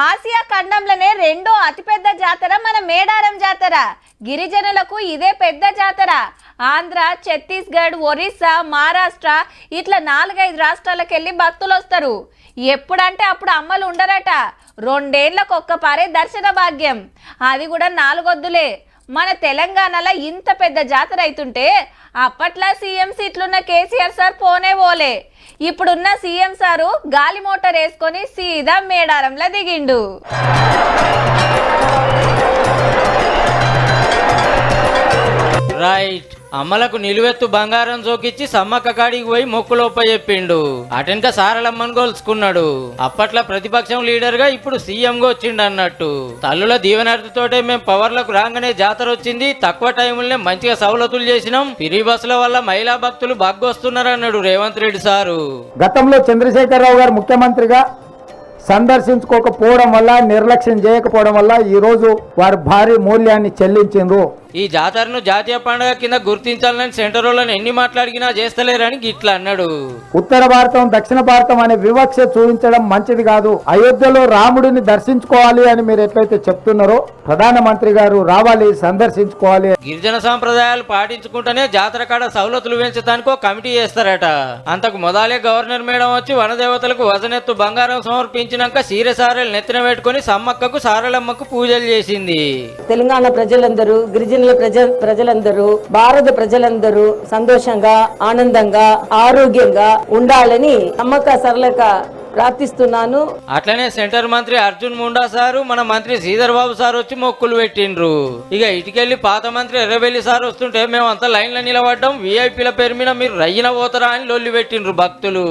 Asia ఖండంలోనే రెండో అతిపెద్ద జాతర మన మేడారం జాతర. గిరిజనులకు ఇదే పెద్ద జాతర. ఆంధ్ర, ఛత్తీస్గఢ్, ఒరిస్సా, మహారాష్ట్ర ఇట్లా 4-5 రాష్ట్రాలకు వెళ్ళి భక్తులు వస్తారు. ఎప్పుడంటే అప్పుడు అమ్మలు ఉండరట. 2 ఏళ్లకు ఒక్కపారే దర్శన భాగ్యం, అది కూడా 4 వద్దులే. మన తెలంగాణలో ఇంత పెద్ద జాతర అవుతుంటే అప్పట్లో సీఎం సీట్లున్న కేసీఆర్ సార్ పోనే పోలే. ఇప్పుడున్న సీఎం సారు గాలి మోటార్ వేసుకొని సీదా మేడారంలో దిగిండు. రైట్, అమ్మలకు నిలువెత్తు బంగారం జోకిచ్చి సమ్మక్క కాడికి పోయి మొక్కులోప చెప్పిండు. అటెనక సారలమ్మను గోల్చుకున్నాడు. అప్పట్లో ప్రతిపక్షం లీడర్ గా ఇప్పుడు సీఎం గా వచ్చిండు అన్నట్టు. తల్లుల దీవెనతోటే మేము పవర్లకు రాగానే జాతర వచ్చింది, తక్కువ టైంలోనే మంచిగా సౌలతులు చేసినాం, ఫ్రీ బస్సుల వల్ల మహిళా భక్తులు బాగ్గొస్తున్నారు అన్నాడు రేవంత్ రెడ్డి సారు. గతంలో చంద్రశేఖరరావు గారు ముఖ్యమంత్రిగా సందర్శించుకోకపోవడం వల్ల, నిర్లక్ష్యం చేయకపోవడం వల్ల ఈరోజు వారు భారీ మూల్యాన్ని చెల్లించిండ్రు. ఈ జాతరను జాతీయ పండుగ కింద గుర్తించాలని సెంటర్ వాళ్ళని ఎన్ని మాట్లాడినా చేస్తలేరని గిట్లా అన్నాడు. ఉత్తర భారతం, దక్షిణ భారతం అనే వివక్ష చూపించడం మంచిది కాదు. అయోధ్యలో రాముడిని దర్శించుకోవాలి అని మీరు ఎట్లయితే చెప్తున్నారో, ప్రధానమంత్రి గారు రావాలి, సందర్శించుకోవాలి. గిరిజన సాంప్రదాయాలు పాటించుకుంటేనే జాతర కాడ సౌలతులు పెంచడానికి ఒక కమిటీ చేస్తారట. అంతకు మొదలే గవర్నర్ మేడం వచ్చి వనదేవతలకు వజనెత్తు బంగారం సమర్పించినాక సీరసారెలు నెత్తిన పెట్టుకుని సమ్మక్కకు సారలమ్మకు పూజలు చేసింది. తెలంగాణ ప్రజలందరూ, గిరిజన ప్రజలందరూ, భారత ప్రజలందరూ సంతోషంగా, ఆనందంగా, ఆరోగ్యంగా ఉండాలని సమ్మక్క సరళక ప్రార్థిస్తున్నాను. అట్లనే సెంటర్ మంత్రి అర్జున్ ముండా సారు, మన మంత్రి శ్రీధర్ బాబు సార్ వచ్చి మొక్కులు పెట్టిండ్రు. ఇక ఇటుకెళ్లి పాత మంత్రి ఎర్రబెల్లి సార్ వస్తుంటే మేమంతా లైన్లో నిలబడ్డాం, విఐపీల పేరు మీద మీరు రయ్యన పోతారా అని లొల్లి పెట్టిండ్రు భక్తులు.